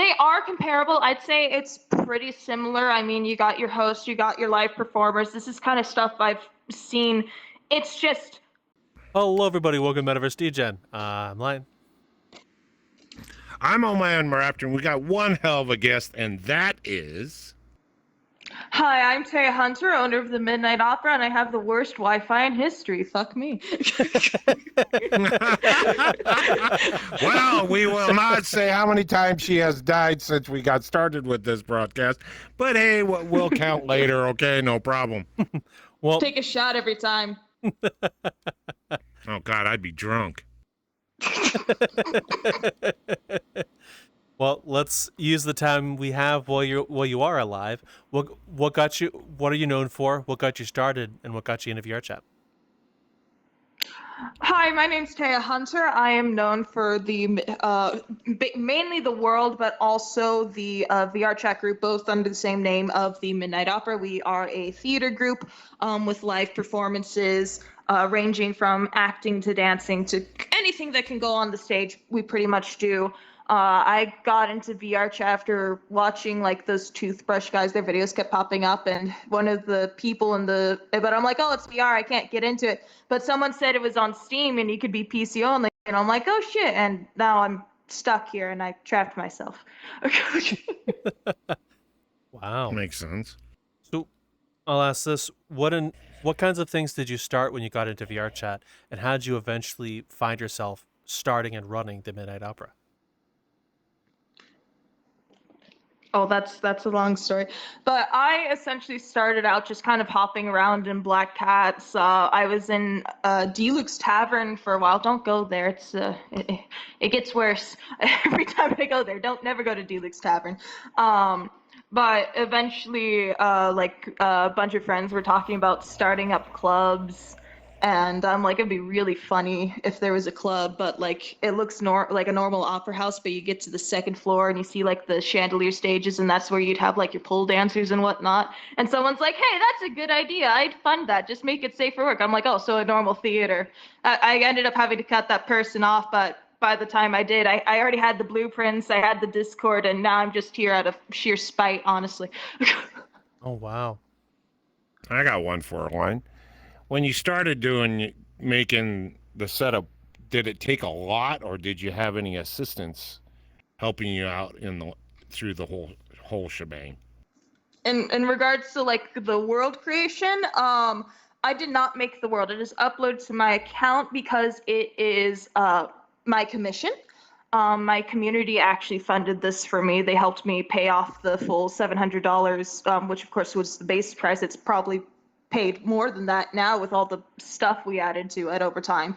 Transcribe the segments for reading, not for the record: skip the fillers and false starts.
They are comparable. I'd say it's pretty similar. I mean, you got your host, you got your live performers. This is kind of stuff I've seen. It's just... Hello, everybody. Welcome to Metaverse Degen. I'm Lion. I'm on my own Raptor, and we got one hell of a guest, and that is... Hi, I'm Taia Hunter, owner of the Midnight Opera, and I have the worst Wi-Fi in history. Fuck me. Well, we will not say how many times she has died since we got started with this broadcast, but hey, we'll count later, okay? No problem. Well, Take a shot every time. Oh, God, I'd be drunk. well, let's use the time we have while you are alive. What got you? What are you known for? What got you started, and what got you into Vrchat? Hi, my name's Taia Hunter. I am known for the mainly the world, but also the Vrchat group, both under the same name of the Midnight Opera. We are a theater group with live performances ranging from acting to dancing to anything that can go on the stage. We pretty much do. I got into Vrchat after watching like those toothbrush guys. Their videos kept popping up, and one of the people but I'm like, oh, it's VR, I can't get into it. But someone said it was on Steam and you could be PC only, and I'm like, oh shit, and now I'm stuck here and I trapped myself. Wow, Makes sense. So, I'll ask this: what kinds of things did you start when you got into Vrchat, and how did you eventually find yourself starting and running the Midnight Opera? Oh, that's a long story. But I essentially started out just kind of hopping around in Black Cats. I was in Deluxe Tavern for a while. Don't go there. It gets worse every time I go there. Don't never go to Deluxe Tavern. But eventually, like a bunch of friends were talking about starting up clubs. And I'm like, it'd be really funny if there was a club, but like it looks like a normal opera house, but you get to the second floor and you see like the chandelier stages, and that's where you'd have like your pole dancers and whatnot. And someone's like, hey, that's a good idea. I'd fund that. Just make it safe for work. I'm like, oh, so a normal theater. I ended up having to cut that person off, but by the time I did, I already had the blueprints, I had the Discord, and now I'm just here out of sheer spite, honestly. Oh, wow. I got one for a line. When you started making the setup, did it take a lot, or did you have any assistance helping you out through the whole shebang? In regards to like the world creation, I did not make the world. It is uploaded to my account because it is my commission. My community actually funded this for me. They helped me pay off the full $700, which of course was the base price. It's probably paid more than that now with all the stuff we added to it over time.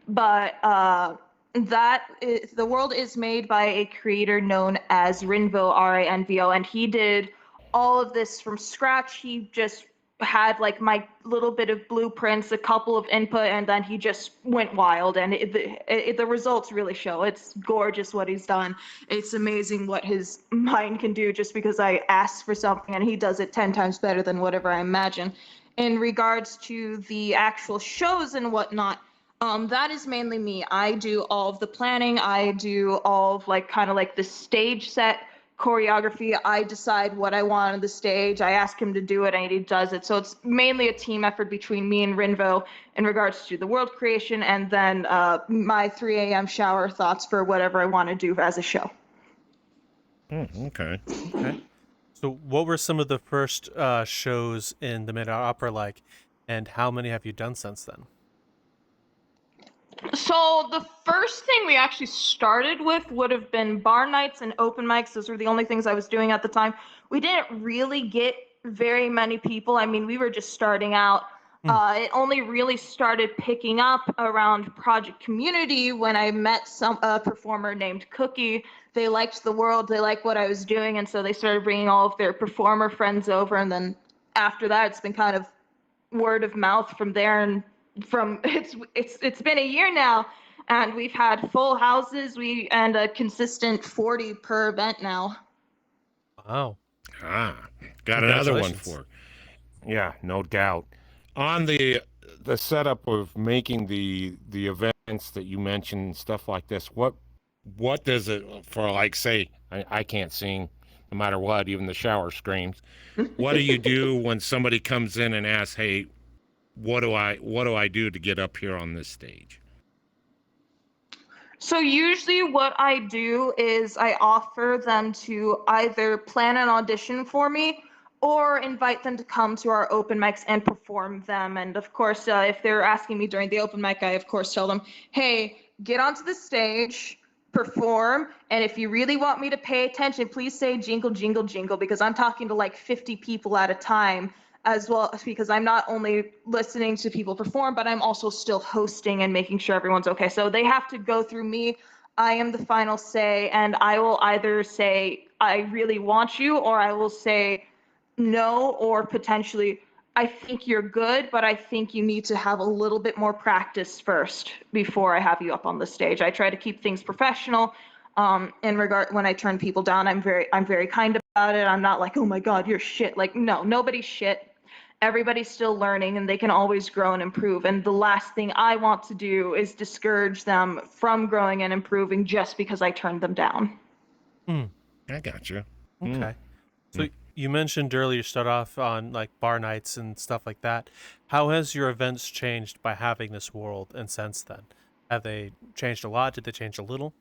But the world is made by a creator known as Rinvo, R-A-N-V-O, and he did all of this from scratch. He just had like my little bit of blueprints, a couple of input, and then he just went wild, and the results really show. It's gorgeous what he's done. It's amazing what his mind can do just because I asked for something and he does it 10 times better than whatever I imagine. In regards to the actual shows and whatnot, that is mainly me. I do all of the planning. I do all of like kind of like the stage set choreography. I decide what I want on the stage. I ask him to do it and he does it. So it's mainly a team effort between me and Rinvo in regards to the world creation, and then my 3 a.m. shower thoughts for whatever I want to do as a show. Okay. So what were some of the first shows in the Midnight Opera like, and how many have you done since then? So the first thing we actually started with would have been bar nights and open mics. Those were the only things I was doing at the time. We didn't really get very many people. I mean, we were just starting out. It only really started picking up around Project Community when I met a performer named Cookie. They liked the world, they liked what I was doing, and so they started bringing all of their performer friends over. And then after that, it's been kind of word of mouth from there. And it's been a year now, and we've had full houses. And a consistent 40 per event now. Wow. Got another one for. Yeah, no doubt. On the setup of making the events that you mentioned, stuff like this, what what does it for, like, say I can't sing no matter what, even the shower screams. What do you do when somebody comes in and asks, hey, what do I do to get up here on this stage? So usually what I do is I offer them to either plan an audition for me or invite them to come to our open mics and perform them. And of course, if they're asking me during the open mic, I of course tell them, hey, get onto the stage, perform, and if you really want me to pay attention, please say jingle, jingle, jingle, because I'm talking to like 50 people at a time, as well, because I'm not only listening to people perform, but I'm also still hosting and making sure everyone's okay. So they have to go through me. I am the final say, and I will either say, I really want you, or I will say no, or potentially, I think you're good, but I think you need to have a little bit more practice first before I have you up on the stage. I try to keep things professional. In regard, when I turn people down, I'm very kind about it. I'm not like, oh my God, you're shit. Like, no, nobody's shit. Everybody's still learning and they can always grow and improve. And the last thing I want to do is discourage them from growing and improving just because I turned them down. Hmm. I got you. Okay. So you mentioned earlier you start off on like bar nights and stuff like that. How has your events changed by having this world and since then? Have they changed a lot? Did they change a little?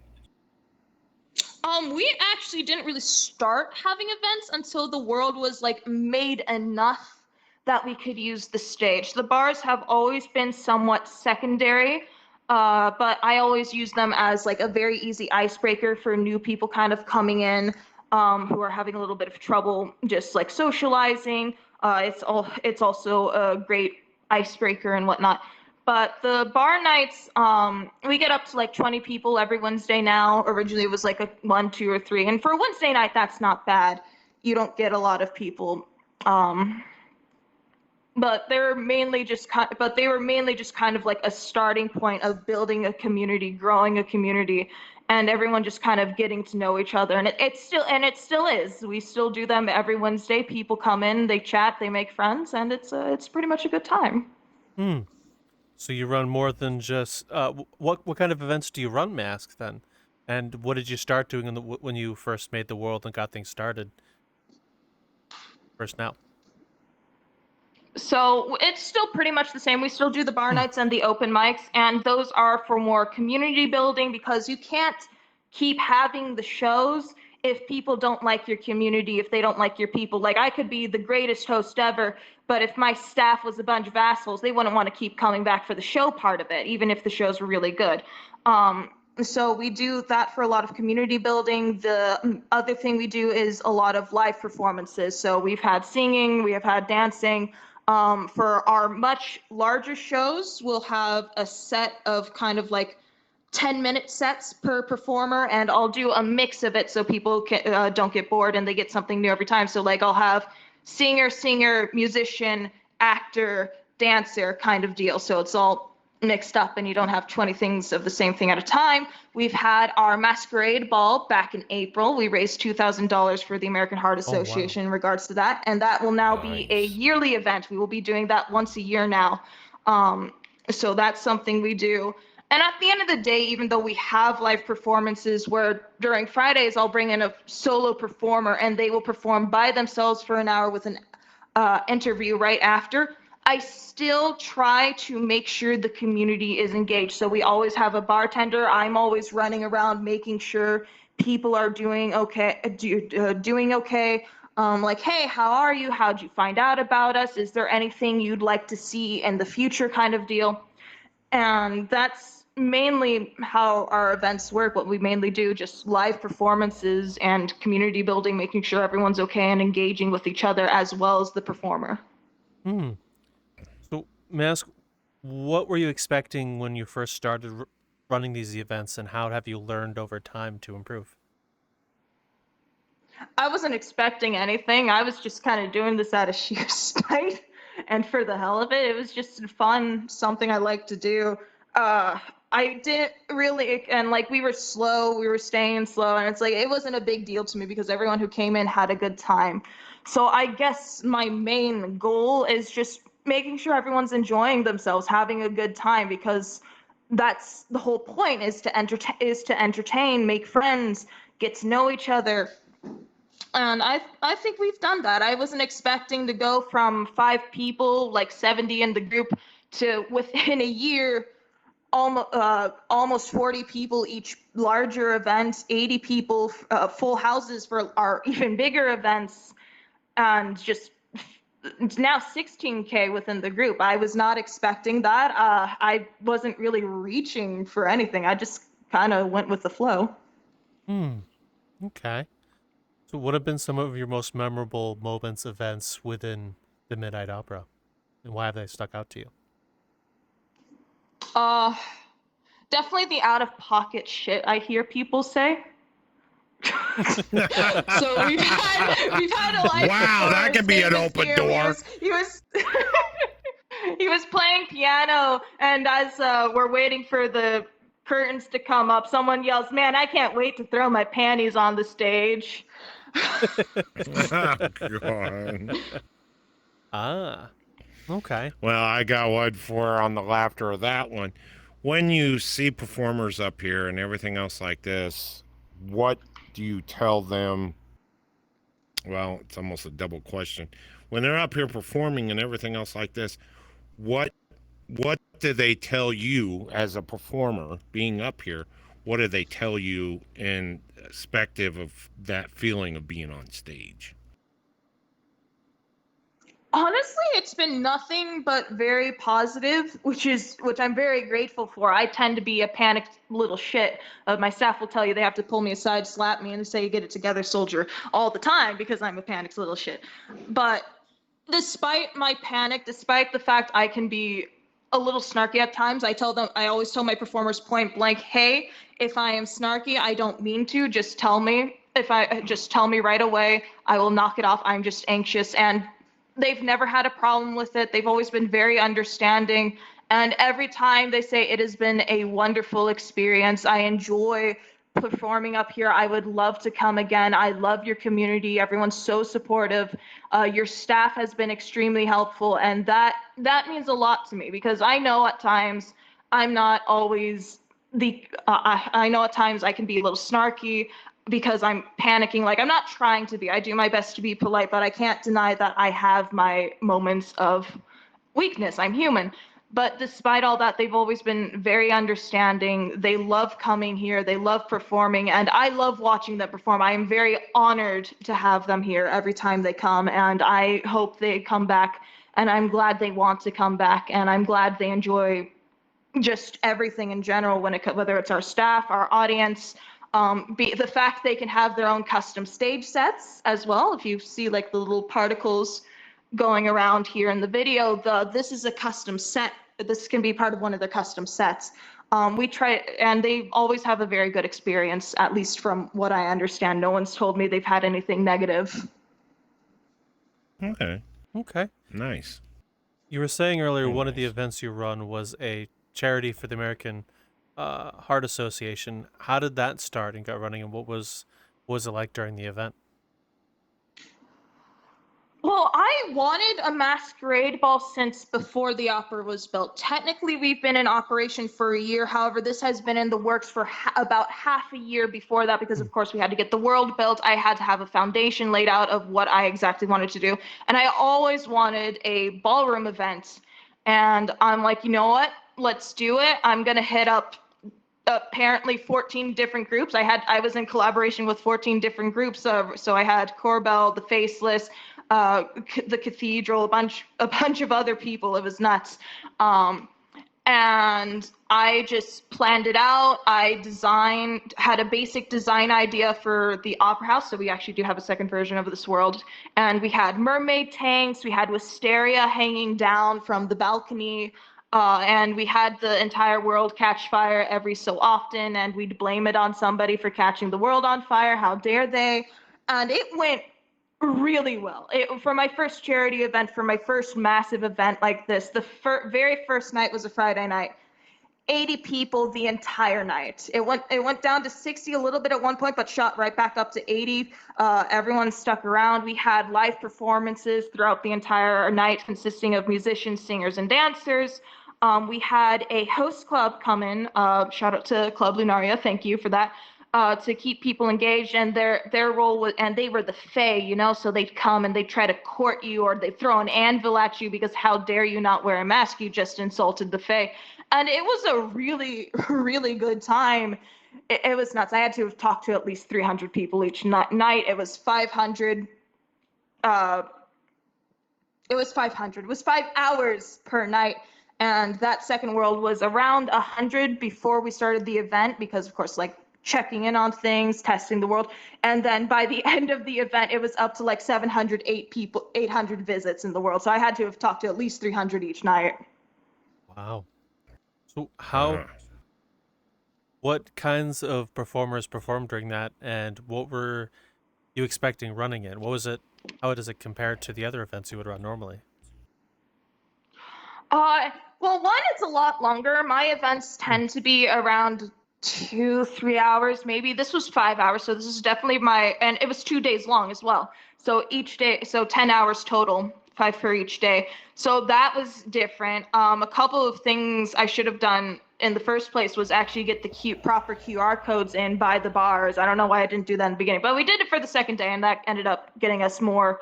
We actually didn't really start having events until the world was like made enough that we could use the stage. The bars have always been somewhat secondary, but I always use them as like a very easy icebreaker for new people kind of coming in, who are having a little bit of trouble just like socializing. It's also a great icebreaker and whatnot. But the bar nights, we get up to like 20 people every Wednesday now. Originally it was like a 1, 2, or 3. And for a Wednesday night, that's not bad. You don't get a lot of people. But they were mainly just kind of like a starting point of building a community, growing a community, and everyone just kind of getting to know each other. And it still is. We still do them every Wednesday. People come in, they chat, they make friends, and it's pretty much a good time. Hmm. So you run more than just what kind of events do you run, Mask, then? And what did you start doing when you first made the world and got things started? First now. So it's still pretty much the same. We still do the bar nights and the open mics, and those are for more community building because you can't keep having the shows if people don't like your community, if they don't like your people. Like I could be the greatest host ever, but if my staff was a bunch of assholes, they wouldn't want to keep coming back for the show part of it, even if the shows were really good. So we do that for a lot of community building. The other thing we do is a lot of live performances. So we've had singing, we have had dancing. For our much larger shows, we'll have a set of kind of like 10-minute sets per performer, and I'll do a mix of it so people don't get bored and they get something new every time. So like I'll have singer, musician, actor, dancer kind of deal. So it's all mixed up and you don't have 20 things of the same thing at a time. We've had our masquerade ball back in April. We raised $2,000 for the American Heart Association in regards to that, and that will now be a yearly event. We will be doing that once a year now. So that's something we do. And at the end of the day, even though we have live performances where during Fridays I'll bring in a solo performer and they will perform by themselves for an hour with an interview right after, I still try to make sure the community is engaged. So we always have a bartender. I'm always running around making sure people are doing okay. Like, hey, how are you? How'd you find out about us? Is there anything you'd like to see in the future kind of deal? And that's mainly how our events work. What we mainly do, just live performances and community building, making sure everyone's okay and engaging with each other as well as the performer. So, Mask, what were you expecting when you first started running these events, and how have you learned over time to improve? I wasn't expecting anything. I was just kind of doing this out of sheer spite and for the hell of it. It was just fun, something I like to do. I didn't really, and like we were slow, we were staying slow, and it's like it wasn't a big deal to me because everyone who came in had a good time. So I guess my main goal is just making sure everyone's enjoying themselves, having a good time, because that's the whole point, is to entertain, make friends, get to know each other. And I think we've done that. I wasn't expecting to go from 5 people, like 70 in the group, to within a year almost 40 people each larger events, 80 people, full houses for our even bigger events, and just now 16K within the group. I was not expecting that. I wasn't really reaching for anything. I just kind of went with the flow. Okay. So what have been some of your most memorable moments, events within the Midnight Opera? And why have they stuck out to you? Definitely the out-of-pocket shit I hear people say. So we've had a live Wow, that performance. could be an Dave was open here. door. He was he was playing piano, and as we're waiting for the curtains to come up, someone yells, "Man, I can't wait to throw my panties on the stage." Oh, God. Ah, okay. Well, I got one for on the laughter of that one. When you see performers up here and everything else like this, what do you tell them? Well, it's almost a double question. When they're up here performing and everything else like this, what do they tell you as a performer being up here? What do they tell you in perspective of that feeling of being on stage? Honestly, it's been nothing but very positive, which I'm very grateful for. I tend to be a panicked little shit. My staff will tell you they have to pull me aside, slap me, and say, "Get it together, soldier," all the time because I'm a panicked little shit. But despite my panic, despite the fact I can be a little snarky at times, I always tell my performers point blank, "Hey, if I am snarky, I don't mean to. Just tell me. Just tell me right away, I will knock it off. I'm just anxious." And they've never had a problem with it. They've always been very understanding. And every time they say it has been a wonderful experience. I enjoy performing up here. I would love to come again. I love your community. Everyone's so supportive. Your staff has been extremely helpful, and that means a lot to me, because I know at times I'm not always I know at times I can be a little snarky because I'm panicking. Like, I'm not trying to be. I do my best to be polite, but I can't deny that I have my moments of weakness. I'm human. But despite all that, they've always been very understanding. They love coming here. They love performing, and I love watching them perform. I am very honored to have them here every time they come, and I hope they come back, and I'm glad they want to come back, and I'm glad they enjoy just everything in general, whether it's our staff, our audience, the fact they can have their own custom stage sets as well. If you see like the little particles going around here in the video, this is a custom set. This can be part of one of the custom sets. We try, and they always have a very good experience, at least from what I understand. No one's told me they've had anything negative. Okay. Okay. Nice. You were saying earlier Very one of the nice. events you run was a charity for the American Heart Association. How did that start and got running, and what was it like during the event? Well, I wanted a masquerade ball since before the opera was built. Technically, we've been in operation for a year. However, this has been in the works for about half a year before that, because of course we had to get the world built. I had to have a foundation laid out of what I exactly wanted to do. And I always wanted a ballroom event. And I'm like, you know what? Let's do it. I'm going to hit up apparently 14 different groups. I was in collaboration with 14 different groups. So I had Corbell, the Faceless, the Cathedral, a bunch of other people. It was nuts. And I just planned it out. Had a basic design idea for the Opera House. So we actually do have a second version of this world. And we had mermaid tanks. We had wisteria hanging down from the balcony. And we had the entire world catch fire every so often. And we'd blame it on somebody for catching the world on fire. How dare they? And it went really well. For my first charity event, for my first massive event like this, the very first night was a Friday night. 80 people the entire night. It went down to 60 a little bit at one point, but shot right back up to 80. Everyone stuck around. We had live performances throughout the entire night, consisting of musicians, singers, and dancers. We had a host club come in. Shout out to Club Lunaria, thank you for that. To keep people engaged, and their role was, and they were the Fae, you know, so they'd come and they'd try to court you, or they'd throw an anvil at you because how dare you not wear a mask? You just insulted the Fae, and it was a really, really good time. It was nuts. I had to have talked to at least 300 people each night. It was 500. It was 500. It was 5 hours per night. And that second world was around 100 before we started the event, because of course, like checking in on things, testing the world. And then by the end of the event, it was up to like 708 people, 800 visits in the world. So I had to have talked to at least 300 each night. Wow. So Uh, what kinds of performers performed during that, and what were you expecting running it? What was it? How does it compare to the other events you would run normally? Well, one, it's a lot longer. My events tend to be around 2, 3 hours, maybe. This was 5 hours, so this is definitely and it was 2 days long as well. So each day, so 10 hours total, 5 for each day. So that was different. A couple of things I should have done in the first place was actually get the proper QR codes in by the bars. I don't know why I didn't do that in the beginning, but we did it for the second day, and that ended up getting us more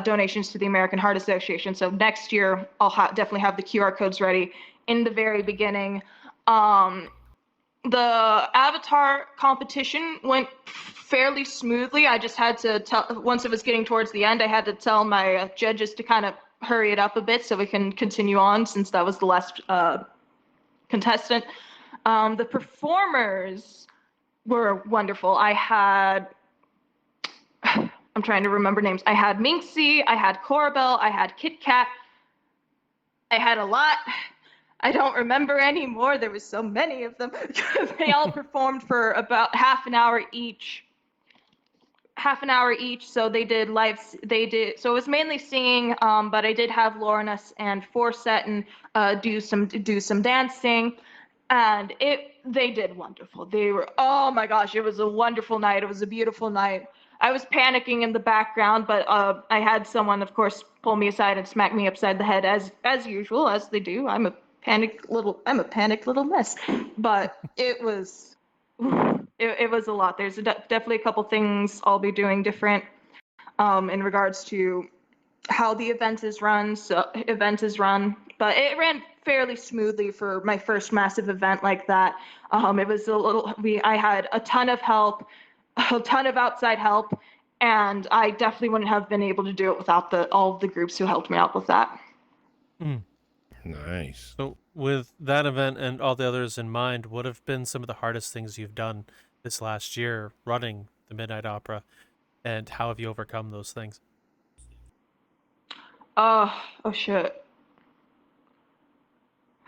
donations to the American Heart Association. So next year, I'll definitely have the QR codes ready in the very beginning. The avatar competition went fairly smoothly. I just had to tell, once it was getting towards the end, I had to tell my judges to kind of hurry it up a bit so we can continue on, since that was the last contestant. The performers were wonderful. I'm trying to remember names. I had Minxie, I had Corabelle, I had Kit Kat. I had a lot. I don't remember anymore. There was so many of them. They all performed for about half an hour each. So they did so it was mainly singing, but I did have Lornas and Vrchat and do some dancing, and they did wonderful. Oh my gosh, it was a wonderful night. It was a beautiful night. I was panicking in the background, but I had someone, of course, pull me aside and smack me upside the head as usual, as they do. I'm a panicked little mess, but it was a lot. There's definitely a couple things I'll be doing different in regards to how the event is run. But it ran fairly smoothly for my first massive event like that. It was I had a ton of help, a ton of outside help, and I definitely wouldn't have been able to do it without all of the groups who helped me out with that. Nice. So with that event and all the others in mind, what have been some of the hardest things you've done this last year running the Midnight Opera, and how have you overcome those things? Oh shit.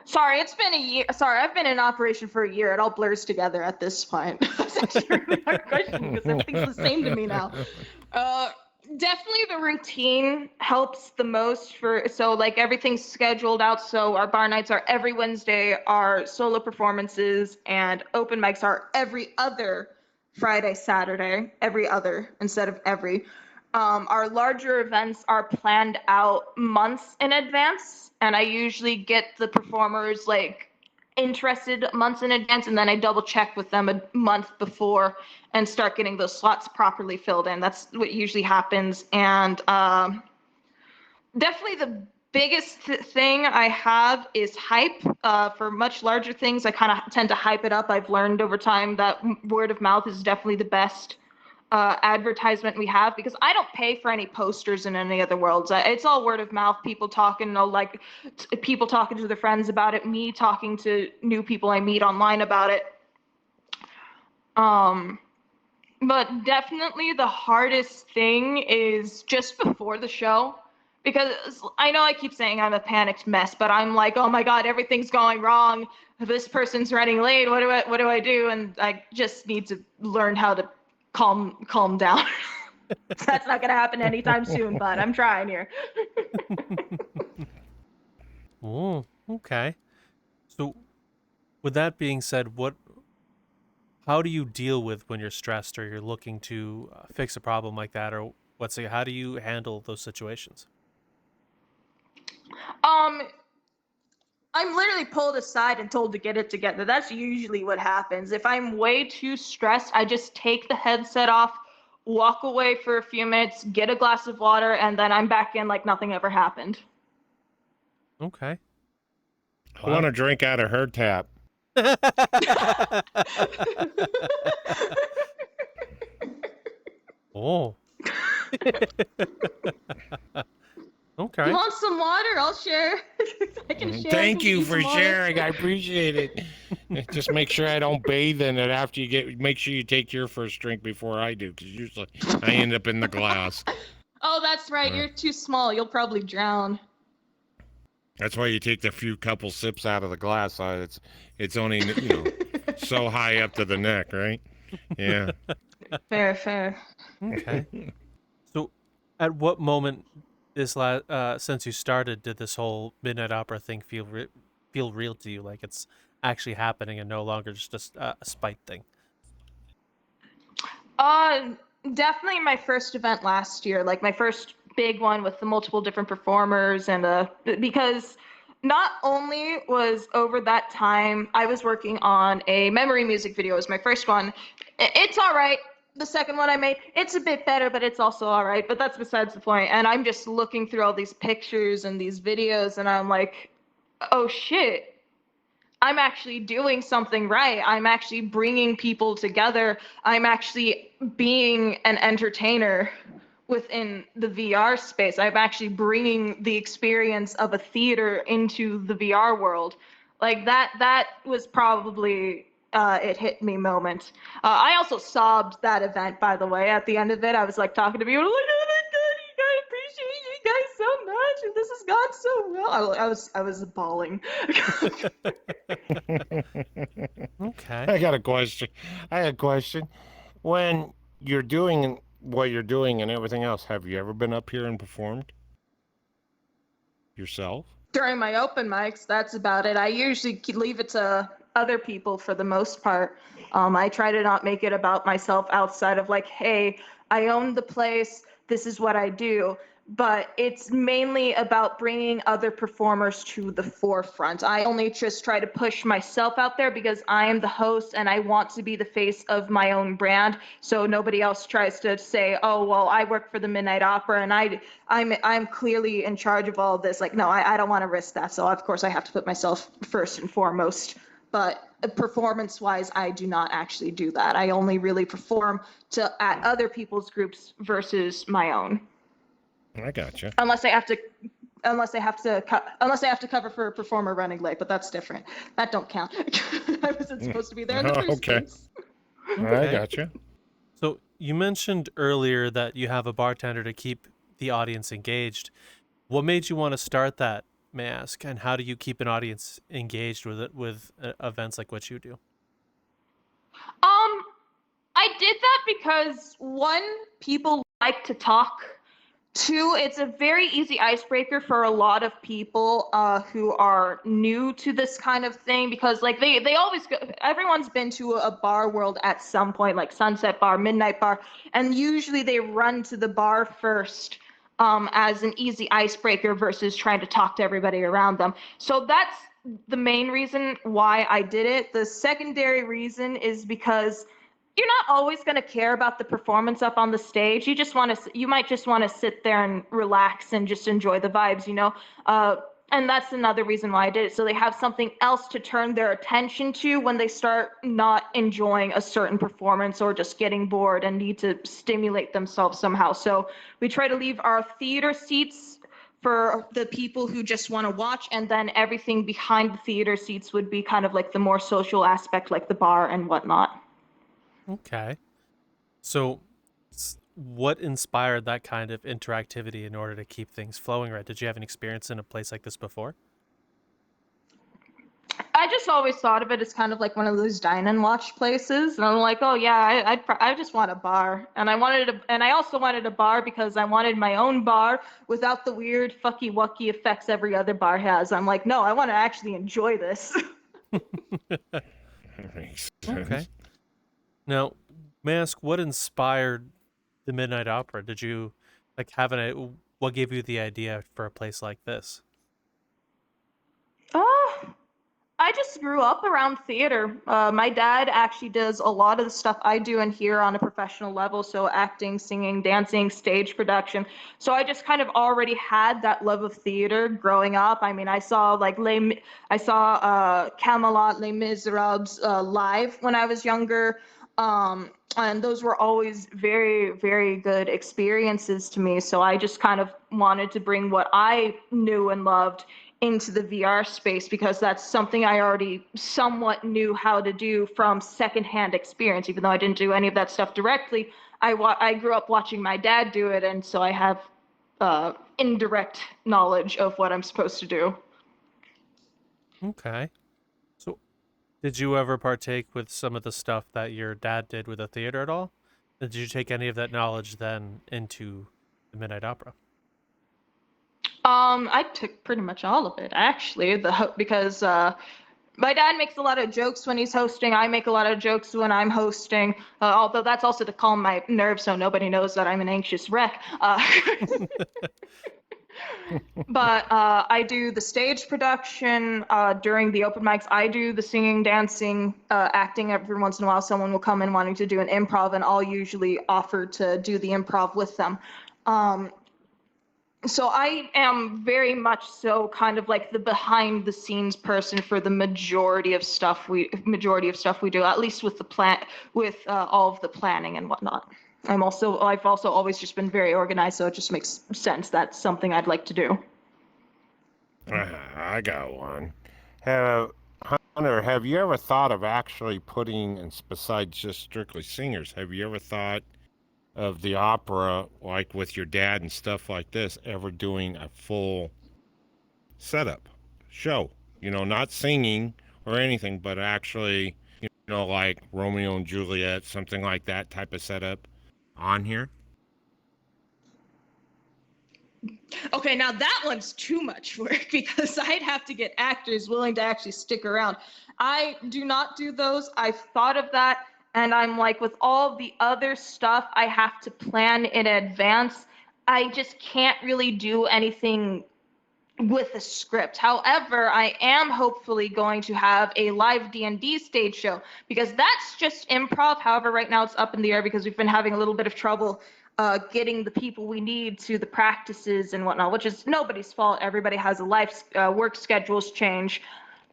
Sorry, it's been a year. Sorry, I've been in operation for a year. It all blurs together at this point. That's actually a really hard question because everything's the same to me now. Definitely the routine helps the most so like everything's scheduled out. So our bar nights are every Wednesday, our solo performances and open mics are every other Friday, Saturday, every other instead of every. Our larger events are planned out months in advance, and I usually get the performers like interested months in advance, and then I double check with them a month before and start getting those slots properly filled in. That's what usually happens. And definitely the biggest thing I have is hype. For much larger things, I kind of tend to hype it up. I've learned over time that word of mouth is definitely the best advertisement we have, because I don't pay for any posters in any other worlds. It's all word of mouth, people talking, like people talking to their friends about it, me talking to new people I meet online about it. But definitely the hardest thing is just before the show, because I know I keep saying I'm a panicked mess, but I'm like, oh my God, everything's going wrong. This person's running late. What do I do? And I just need to learn how to calm down. That's not gonna happen anytime soon, but I'm trying here. Oh, okay. So with that being said, how do you deal with when you're stressed or you're looking to fix a problem like that, or how do you handle those situations? Um, I'm literally pulled aside and told to get it together. That's usually what happens. If I'm way too stressed, I just take the headset off, walk away for a few minutes, get a glass of water, and then I'm back in like nothing ever happened. Okay. I want to drink out of her tap. Oh. Okay. You want some water? I'll share. I can share. Thank you for sharing. I appreciate it. Just make sure I don't bathe in it after you get. Make sure you take your first drink before I do, because usually I end up in the glass. Oh, that's right. You're too small. You'll probably drown. That's why you take the few couple sips out of the glass. So it's only so high up to the neck, right? Yeah. Fair. Okay. So, at what moment since you started, did this whole Midnight Opera thing feel real to you? Like it's actually happening and no longer just a spite thing? Definitely my first event last year, like my first big one with the multiple different performers, and because not only was over that time I was working on a memory music video. It was my first one. It's all right. The second one I made, it's a bit better, but it's also all right. But that's besides the point. And I'm just looking through all these pictures and these videos, and I'm like, oh shit. I'm actually doing something right. I'm actually bringing people together. I'm actually being an entertainer within the VR space. I'm actually bringing the experience of a theater into the VR world. Like that was probably it hit me moment. I also sobbed that event, by the way. At the end of it, I was like talking to people, like, oh my god, I appreciate you guys so much, and this has gone so well. I was bawling. Okay. I got a question. When you're doing what you're doing and everything else, have you ever been up here and performed yourself? During my open mics, that's about it. I usually leave it to other people for the most part. I try to not make it about myself outside of like, hey, I own the place, this is what I do. But it's mainly about bringing other performers to the forefront. I only just try to push myself out there because I am the host and I want to be the face of my own brand. So nobody else tries to say, oh, well, I work for the Midnight Opera and I'm clearly in charge of all of this. Like, no, I don't want to risk that. So of course I have to put myself first and foremost. But performance-wise, I do not actually do that. I only really perform at other people's groups versus my own. I gotcha. Unless I have to cover for a performer running late, but that's different. That don't count. I wasn't supposed to be there in the first place. I gotcha. So you mentioned earlier that you have a bartender to keep the audience engaged. What made you want to start that, may I ask, and how do you keep an audience engaged with events like what you do? I did that because one, people like to talk. Two, it's a very easy icebreaker for a lot of people who are new to this kind of thing, because like they always go, everyone's been to a bar world at some point, like Sunset Bar, Midnight Bar, and usually they run to the bar first as an easy icebreaker versus trying to talk to everybody around them. So that's the main reason why I did it. The secondary reason is because you're not always going to care about the performance up on the stage. You might just want to sit there and relax and just enjoy the vibes, and that's another reason why I did it. So they have something else to turn their attention to when they start not enjoying a certain performance or just getting bored and need to stimulate themselves somehow. So we try to leave our theater seats for the people who just want to watch, and then everything behind the theater seats would be kind of like the more social aspect, like the bar and whatnot. Okay. So what inspired that kind of interactivity in order to keep things flowing right? Did you have an experience in a place like this before? I just always thought of it as kind of like one of those dine and watch places, and I'm like, oh yeah, I just want a bar, and I also wanted a bar because I wanted my own bar without the weird fucky wucky effects every other bar has. I'm like, no, I want to actually enjoy this. Okay. Now, may I ask, what inspired the Midnight Opera? Did you like what gave you the idea for a place like this? I just grew up around theater. My dad actually does a lot of the stuff I do in here on a professional level, so acting, singing, dancing, stage production. So I just kind of already had that love of theater growing up. I mean, I saw Camelot, Les Miserables live when I was younger. And those were always very, very good experiences to me. So I just kind of wanted to bring what I knew and loved into the VR space because that's something I already somewhat knew how to do from secondhand experience. Even though I didn't do any of that stuff directly, I grew up watching my dad do it, and so I have indirect knowledge of what I'm supposed to do. Okay. So, did you ever partake with some of the stuff that your dad did with the theater at all? Did you take any of that knowledge then into the Midnight Opera? I took pretty much all of it actually, because my dad makes a lot of jokes when he's hosting. I make a lot of jokes when I'm hosting. Although that's also to calm my nerves so nobody knows that I'm an anxious wreck. But I do the stage production during the open mics. I do the singing, dancing, acting. Every once in a while, someone will come in wanting to do an improv, and I'll usually offer to do the improv with them. So I am very much so kind of like the behind the scenes person for the majority of stuff we do, at least with all of the planning and whatnot. I've also always just been very organized, so it just makes sense. That's something I'd like to do. I got one. Hunter, have you ever thought of actually putting, and besides just strictly singers, have you ever thought of the opera, like with your dad and stuff like this, ever doing a full setup show? Not singing or anything, but actually, like Romeo and Juliet, something like that type of setup on here? Okay, now that one's too much work because I'd have to get actors willing to actually stick around. I do not do those. I've thought of that, and I'm like, with all the other stuff I have to plan in advance, I just can't really do anything with a script. However, I am hopefully going to have a live D&D stage show because that's just improv. However, right now it's up in the air because we've been having a little bit of trouble getting the people we need to the practices and whatnot, which is nobody's fault. Everybody has a life, work schedules change,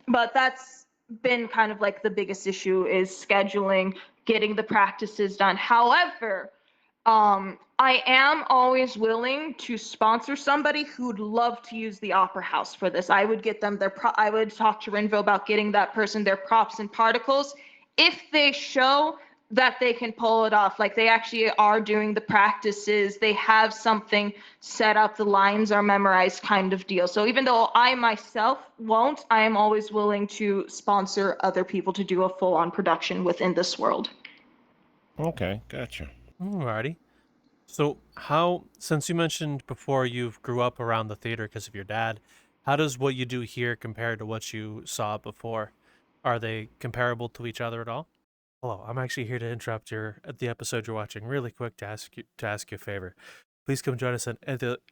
but that's been kind of like the biggest issue is scheduling, getting the practices done. However, I am always willing to sponsor somebody who'd love to use the Opera House for this. I would get them I would talk to Rinvo about getting that person their props and particles if they show that they can pull it off. Like they actually are doing the practices, they have something set up, the lines are memorized kind of deal. So even though I myself won't, I am always willing to sponsor other people to do a full-on production within this world. Okay, gotcha. Alrighty. So since you mentioned before you grew up around the theater because of your dad, how does what you do here compare to what you saw before? Are they comparable to each other at all? Hello, I'm actually here to interrupt the episode you're watching really quick to ask you a favor. Please come join us at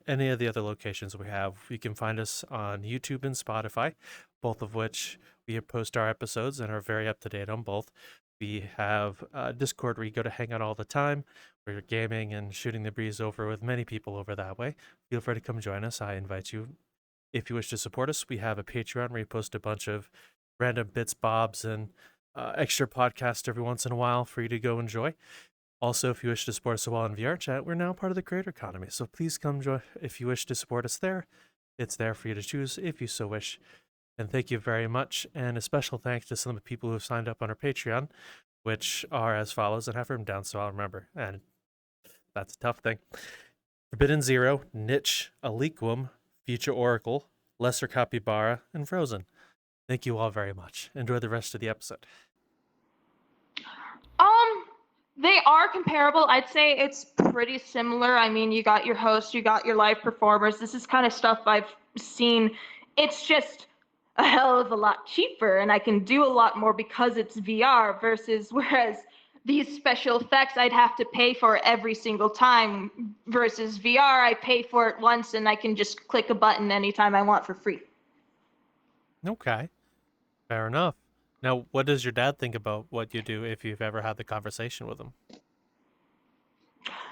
any of the other locations we have. You can find us on YouTube and Spotify, both of which we post our episodes and are very up to date on both. We have Discord where you go to hang out all the time, where you're gaming and shooting the breeze over with many people over that way. Feel free to come join us. I invite you. If you wish to support us, we have a Patreon where we post a bunch of random bits, bobs, and extra podcasts every once in a while for you to go enjoy. Also, if you wish to support us as well on Vrchat, we're now part of the creator economy. So please come join if you wish to support us there. It's there for you to choose if you so wish. And thank you very much. And a special thanks to some of the people who have signed up on our Patreon, which are as follows. And I have written down so I'll remember. And that's a tough thing. Forbidden Zero, Niche, Aliquum, Future Oracle, Lesser Capybara, and Frozen. Thank you all very much. Enjoy the rest of the episode. They are comparable. I'd say it's pretty similar. I mean, you got your host, you got your live performers. This is kind of stuff I've seen. It's just a hell of a lot cheaper, and I can do a lot more because it's VR whereas these special effects I'd have to pay for every single time versus VR, I pay for it once and I can just click a button anytime I want for free. Okay, fair enough. Now, what does your dad think about what you do if you've ever had the conversation with him?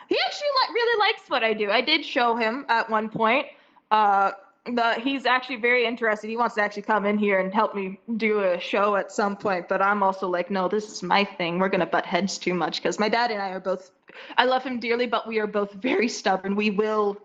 He actually really likes what I do. I did show him at one point. Uh, he's actually very interested. He wants to actually come in here and help me do a show at some point. But I'm also like, no, this is my thing. We're gonna butt heads too much because my dad and I are both. I love him dearly, but we are both very stubborn. We will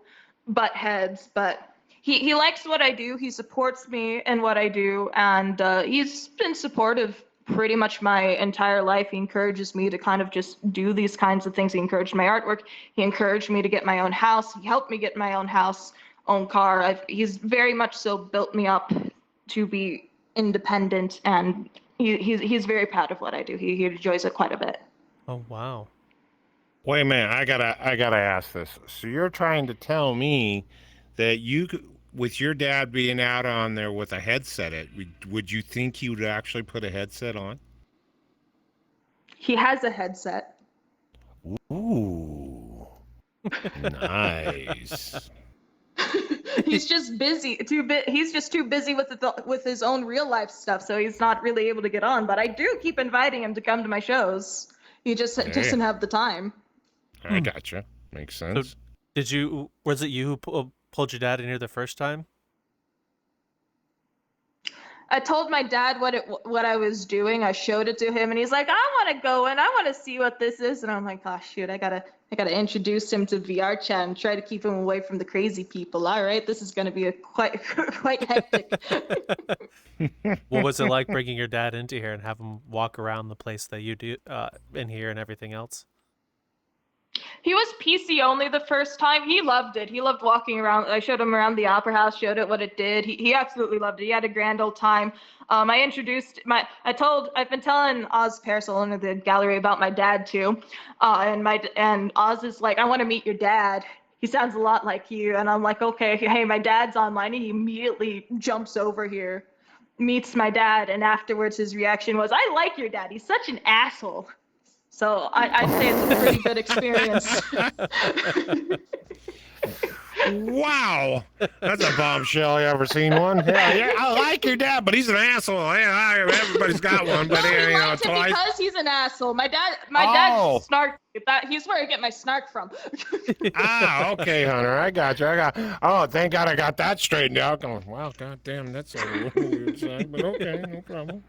butt heads, but. He likes what I do. He supports me in what I do, and he's been supportive pretty much my entire life. He encourages me to kind of just do these kinds of things. He encouraged my artwork. He encouraged me to get my own house. He helped me get my own house, own car. He's very much so built me up to be independent, and he's very proud of what I do. He enjoys it quite a bit. Oh, wow. Wait a minute, I gotta ask this. So you're trying to tell me that with your dad being out on there with a headset, would you think he would actually put a headset on? He has a headset. Ooh, nice. He's just busy. He's just too busy with his own real life stuff, so he's not really able to get on. But I do keep inviting him to come to my shows. He just Hey, doesn't have the time. I gotcha. Makes So, sense. was it you who pulled your dad in here the first time? I told my dad what I was doing. I showed it to him, and he's like, "I want to go in. I want to see what this is." And I'm like, "Oh shoot, I gotta introduce him to Vrchat and try to keep him away from the crazy people." All right, this is gonna be a quite hectic. What was it like bringing your dad into here and have him walk around the place that you do in here and everything else? He was PC only the first time. He loved it. He loved walking around. I showed him around the opera house, showed it what it did. He absolutely loved it. He had a grand old time. I've been telling Oz Parasol in the gallery about my dad too. And Oz is like, I want to meet your dad. He sounds a lot like you. And I'm like, okay, hey, my dad's online. He immediately jumps over here, meets my dad. And afterwards, his reaction was, I like your dad. He's such an asshole. So I'd say it's a pretty good experience. Wow, that's a bombshell. You ever seen one? Yeah, I like your dad, but he's an asshole. Yeah, everybody's got one, but Well, he you know, likes it twice. because he's an asshole. My Oh. dad's snark. He's where I get my snark from. Okay, Hunter, I got you. Oh, thank God I got that straightened out. Going, wow, goddamn, that's a weird side, but okay, no problem.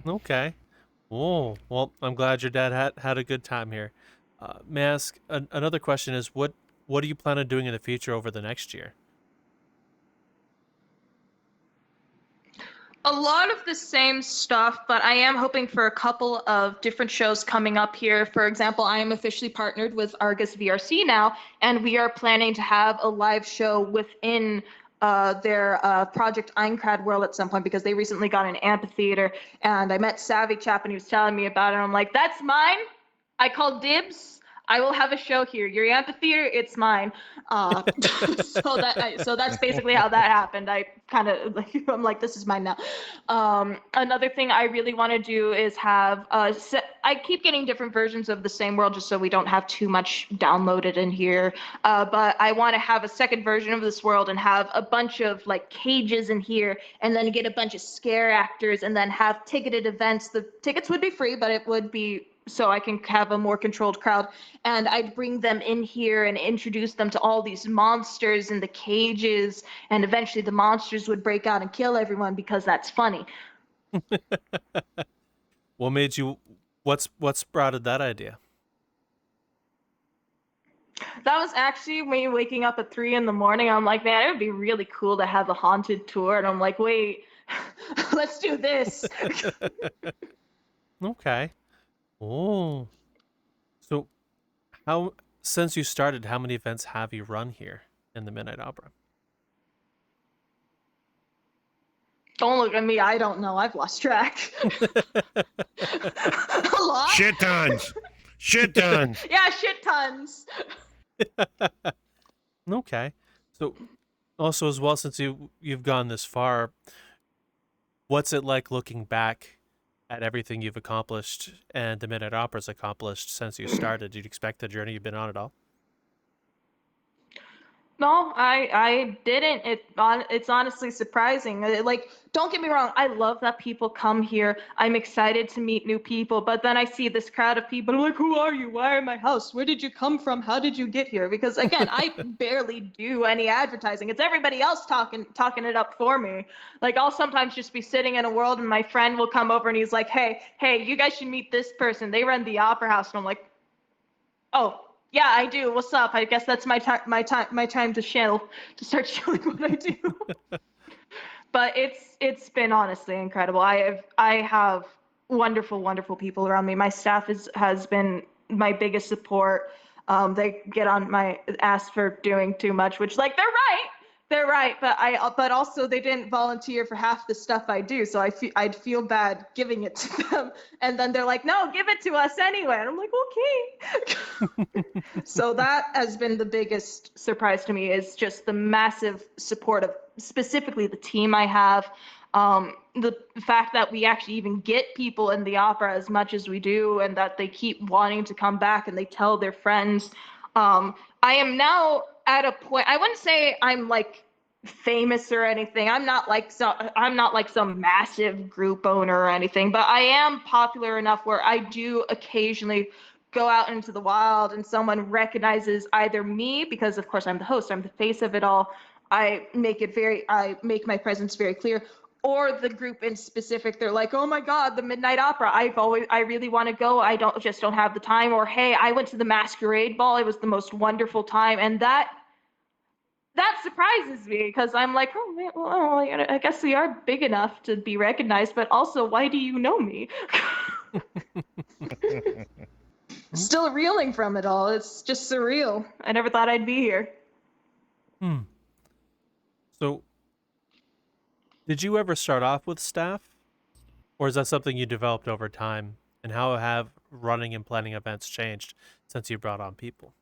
Okay. Oh, well, I'm glad your dad had a good time here. May I ask, another question is, what do you plan on doing in the future over the next year? A lot of the same stuff, but I am hoping for a couple of different shows coming up here. For example, I am officially partnered with Argus VRC now, and we are planning to have a live show within their Project Einkrad world at some point because they recently got an amphitheater. And I met Savvy Chap, and he was telling me about it. And I'm like, that's mine. I call dibs. I will have a show here. Your amphitheater, it's mine. So that's basically how that happened. I kind of I'm like, this is mine now. Another thing I really want to do is have I keep getting different versions of the same world just so we don't have too much downloaded in here. But I want to have a second version of this world and have a bunch of like cages in here, and then get a bunch of scare actors, and then have ticketed events. The tickets would be free, but it would be so I can have a more controlled crowd. And I'd bring them in here and introduce them to all these monsters in the cages, and eventually the monsters would break out and kill everyone because that's funny. What made you? What's sprouted that idea? That was actually me waking up at 3 in the morning. I'm like, man, it would be really cool to have a haunted tour. And I'm like, wait, let's do this. Okay. Oh. So, since you started, how many events have you run here in the Midnight Opera? Don't look at me. I don't know. I've lost track. A lot? Shit tons. Shit tons. Yeah, shit tons. Okay. So, also as well, since you've gone this far, what's it like looking back at everything you've accomplished and the Midnight Opera's accomplished since you started? Did you expect the journey you've been on at all? No, I didn't. It's honestly surprising. Like, don't get me wrong, I love that people come here. I'm excited to meet new people, but then I see this crowd of people. I'm like, who are you? Why are in my house? Where did you come from? How did you get here? Because again, I barely do any advertising. It's everybody else talking it up for me. Like, I'll sometimes just be sitting in a world, and my friend will come over and he's like, hey, you guys should meet this person. They run the opera house, and I'm like, oh, yeah, I do. What's up? I guess that's my time to start showing what I do. But it's been honestly incredible. I have wonderful people around me. My staff has been my biggest support. They get on my ass for doing too much, which, like, they're right, but also they didn't volunteer for half the stuff I do, so I'd feel bad giving it to them, and then they're like, no, give it to us anyway, and I'm like, okay. So that has been the biggest surprise to me, is just the massive support of specifically the team I have. The fact that we actually even get people in the opera as much as we do, and that they keep wanting to come back and they tell their friends. I am now at a point, I wouldn't say I'm like famous or anything. I'm not like some massive group owner or anything, but I am popular enough where I do occasionally go out into the wild and someone recognizes either me, because of course I'm the host, I'm the face of it all. I make my presence very clear, or the group in specific, they're like, oh my god, the Midnight Opera, I really want to go, I don't have the time. Or, hey, I went to the masquerade ball, it was the most wonderful time. And that surprises me, because I'm like, oh man, well, I guess we are big enough to be recognized, but also, why do you know me? Still reeling from it all. It's just surreal. I never thought I'd be here. So, did you ever start off with staff? Or is that something you developed over time? And how have running and planning events changed since you brought on people?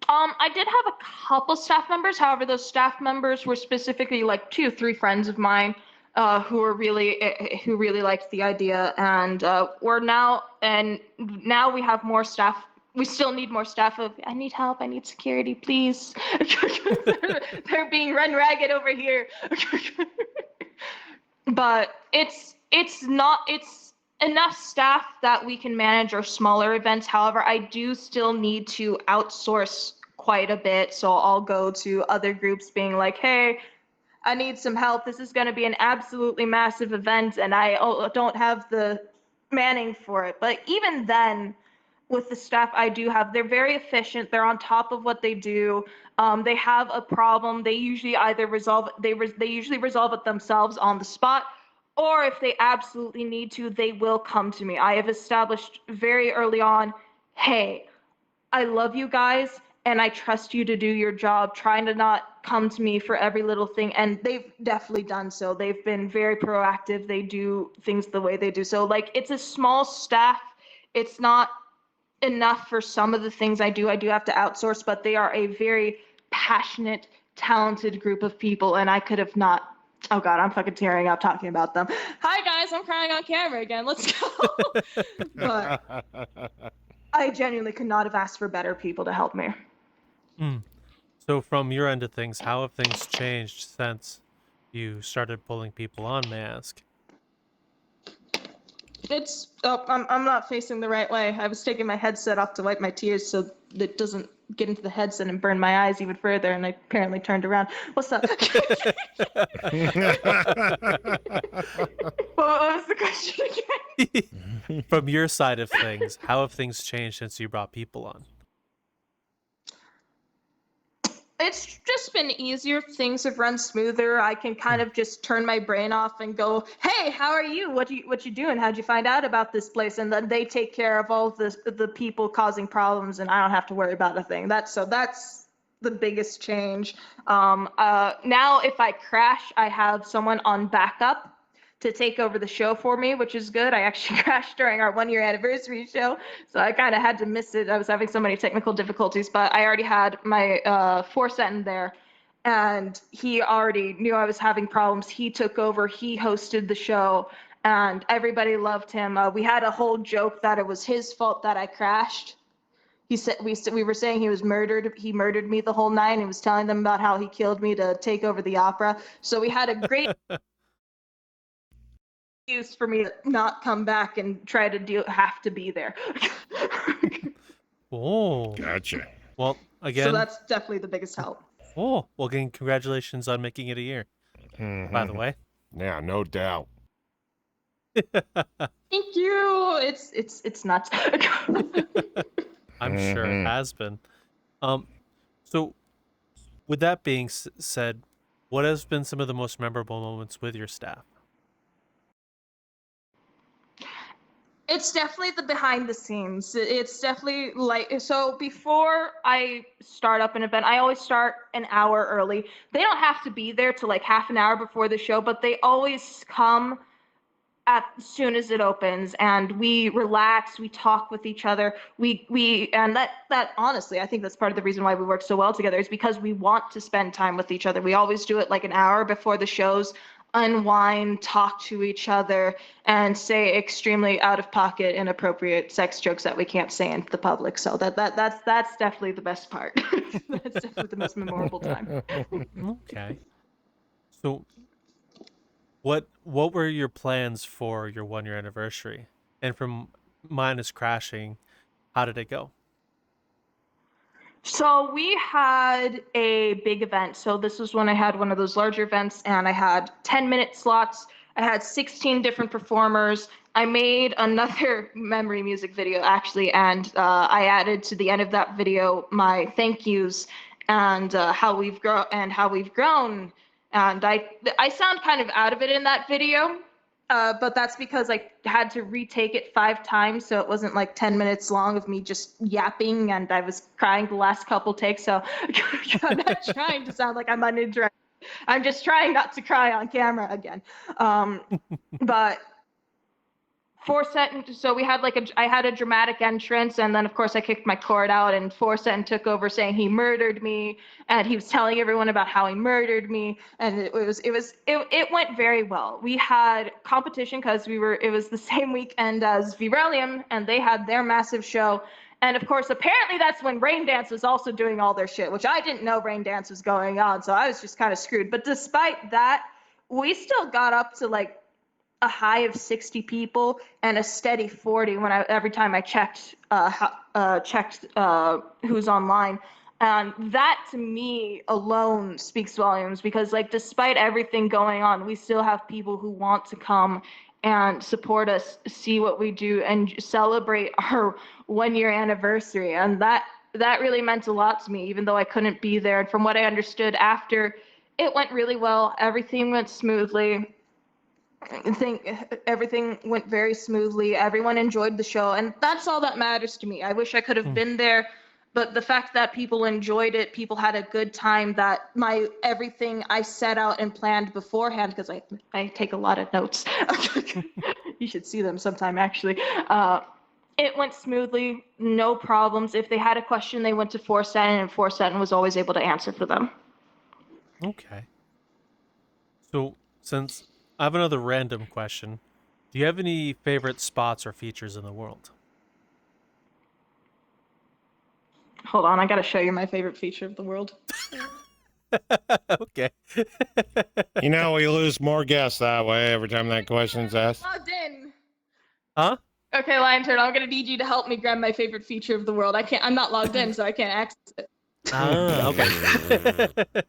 I did have a couple staff members. However, those staff members were specifically like 2 or 3 friends of mine, who really liked the idea, and now we have more staff. We still need more staff. I need help. I need security, please. They're being run ragged over here. But it's enough staff that we can manage our smaller events. However, I do still need to outsource quite a bit, so I'll go to other groups being like, hey, I need some help. This is going to be an absolutely massive event, and I don't have the manning for it. But even then, with the staff I do have, they're very efficient. They're on top of what they do. They have a problem, they usually either usually resolve it themselves on the spot, or if they absolutely need to, they will come to me. I have established very early on, hey, I love you guys and I trust you to do your job, trying to not come to me for every little thing. And they've definitely done so. They've been very proactive. They do things the way they do. So, like, it's a small staff. It's not enough for some of the things I do. I do have to outsource, but they are a very passionate, talented group of people, and I could have not. Oh god, I'm fucking tearing up talking about them. Hi guys, I'm crying on camera again. Let's go. But I genuinely could not have asked for better people to help me. So from your end of things, how have things changed since you started pulling people on, may I ask? I'm not facing the right way. I was taking my headset off to wipe my tears so it doesn't get into the headset and burn my eyes even further, and I apparently turned around. What's up? What was the question again? From your side of things, how have things changed since you brought people on? It's just been easier. Things have run smoother. I can kind of just turn my brain off and go, hey, how are you? What you doing? How'd you find out about this place? And then they take care of all of the people causing problems, and I don't have to worry about a thing. That's the biggest change. Now if I crash, I have someone on backup to take over the show for me, which is good. I actually crashed during our 1-year anniversary show, so I kind of had to miss it. I was having so many technical difficulties, but I already had my Vrchat in there, and he already knew I was having problems. He took over, he hosted the show, and everybody loved him. We had a whole joke that it was his fault that I crashed, He said we were saying he was murdered. He murdered me the whole night. And he was telling them about how he killed me to take over the opera. So we had a great excuse for me to not come back and try to have to be there. Oh, Gotcha. well, So again, that's definitely the biggest help. well, again, congratulations on making it a year, by the way. Yeah, no doubt. Thank you. It's nuts. I'm sure it has been. So with that being said, what has been some of the most memorable moments with your staff? It's definitely the behind the scenes. It's definitely like, so before I start up an event, I always start an hour early. They don't have to be there till like half an hour before the show, but they always come as soon as it opens, and we relax, we talk with each other. And that honestly, I think that's part of the reason why we work so well together, is because we want to spend time with each other. We always do it like an hour before the shows, unwind, talk to each other, and say extremely out of pocket, inappropriate sex jokes that we can't say in the public. So that's definitely the best part. That's definitely the most memorable time. Okay. So what were your plans for your 1 year anniversary? And from Minus Crashing, how did it go? So we had a big event. So this was when I had one of those larger events, and I had 10-minute slots. I had 16 different performers. I made another memory music video actually, and I added to the end of that video my thank yous and how we've grown And I sound kind of out of it in that video, but that's because I had to retake it 5 times, so it wasn't like 10 minutes long of me just yapping, and I was crying the last couple takes. So I'm not trying to sound like I'm uninterested. I'm just trying not to cry on camera again. But so we had I had a dramatic entrance, and then of course I kicked my cord out, and Forset took over saying he murdered me, and he was telling everyone about how he murdered me, and it went very well. We had competition because it was the same weekend as Vrchat, and they had their massive show. And of course, apparently that's when Rain Dance was also doing all their shit, which I didn't know Rain Dance was going on, so I was just kind of screwed. But despite that, we still got up to like a high of 60 people and a steady 40 every time I checked who's online. And that to me alone speaks volumes, because like despite everything going on, we still have people who want to come and support us, see what we do, and celebrate our 1 year anniversary. And that really meant a lot to me, even though I couldn't be there. And from what I understood after, it went really well. Everything went smoothly. I think everything went very smoothly. Everyone enjoyed the show, and that's all that matters to me. I wish I could have been there, but the fact that people enjoyed it, people had a good time, that everything I set out and planned beforehand, because I take a lot of notes. You should see them sometime, actually. It went smoothly, no problems. If they had a question, they went to Vrchat, and Vrchat was always able to answer for them. Okay. So since I have another random question, do you have any favorite spots or features in the world? Hold on, I gotta show you my favorite feature of the world. Okay. You know, we lose more guests that way every time that question's asked. Logged in. Huh? Okay, Lion Turtle, I'm gonna need you to help me grab my favorite feature of the world. I'm not logged in, so I can't access it. Ah, okay.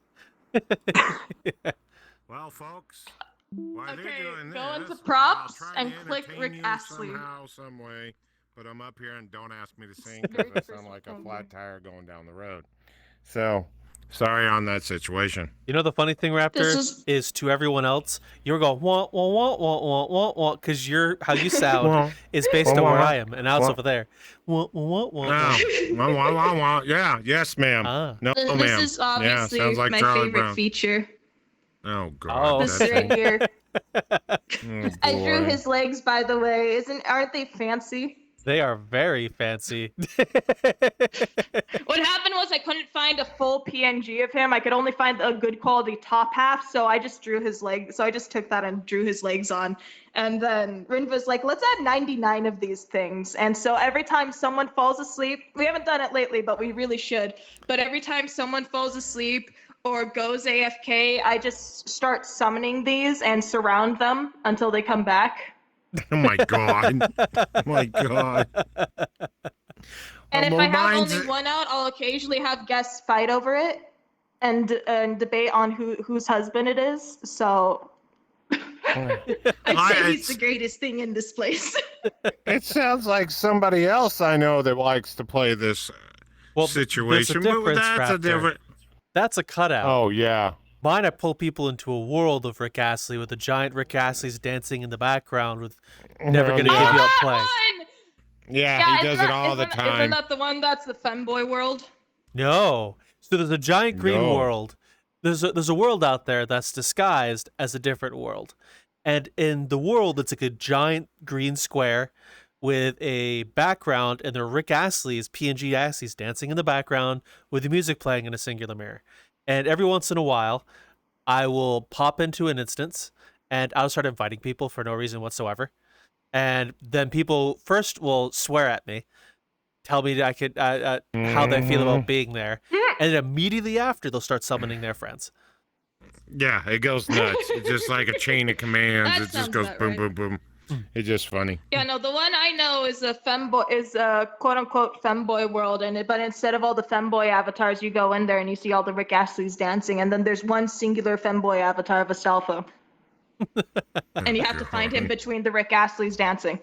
Well, folks, while Okay, they're doing go this, into props I'll try and to click entertain Rick you Astley. somehow, some way. But I'm up here, and don't ask me to sing because I sound like a flat tire going down the road. So, sorry on that situation. You know the funny thing, Raptor, is to everyone else, you're going wah wah wah wah wah wah wah, because how you sound is based on where I am, and now it's over there. Wah wah wah wah. Wah, wah, wah, wah. Yeah, yes, ma'am. Ah. No, ma'am. This is obviously sounds like my Charlie favorite Brown. feature. Oh God, Oh. This right here. Oh, I drew boy. his legs, by the way. Aren't they fancy? They are very fancy. What happened was I couldn't find a full PNG of him. I could only find a good quality top half, so I just drew his leg. So I just took that and drew his legs on. And then Rinva's like, let's add 99 of these things. And so every time someone falls asleep, we haven't done it lately, but we really should. But every time someone falls asleep or goes AFK, I just start summoning these and surround them until they come back. Oh my god. Oh my god. And if I have mine's- only one out, I'll occasionally have guests fight over it and debate on whose husband it is. So I'd say he's the greatest thing in this place. It sounds like somebody else I know that likes to play this situation. There's a But difference, that's a Raptor. different. That's a cutout. Oh yeah. Mine, I pull people into a world of Rick Astley with the giant Rick Astleys dancing in the background with never going to give you a play. One! Yeah, he does it all the time. Isn't that the one that's the femboy world? No. So there's a giant green No. world. There's a world out there that's disguised as a different world. And in the world, it's like a giant green square with a background, and there are Rick Astley's, PNG Astley's dancing in the background with the music playing in a singular mirror. And every once in a while, I will pop into an instance, and I'll start inviting people for no reason whatsoever. And then people first will swear at me, tell me I could how they feel about being there, and then immediately after they'll start summoning their friends. Yeah, it goes nuts. It's just like a chain of commands. That It just sounds goes about boom, right. boom, boom. It's just funny. Yeah, no, the one I know is a quote unquote femboy world, but instead of all the femboy avatars, you go in there and you see all the Rick Astleys dancing, and then there's one singular femboy avatar of Astolfo. And you have to find him between the Rick Astleys dancing.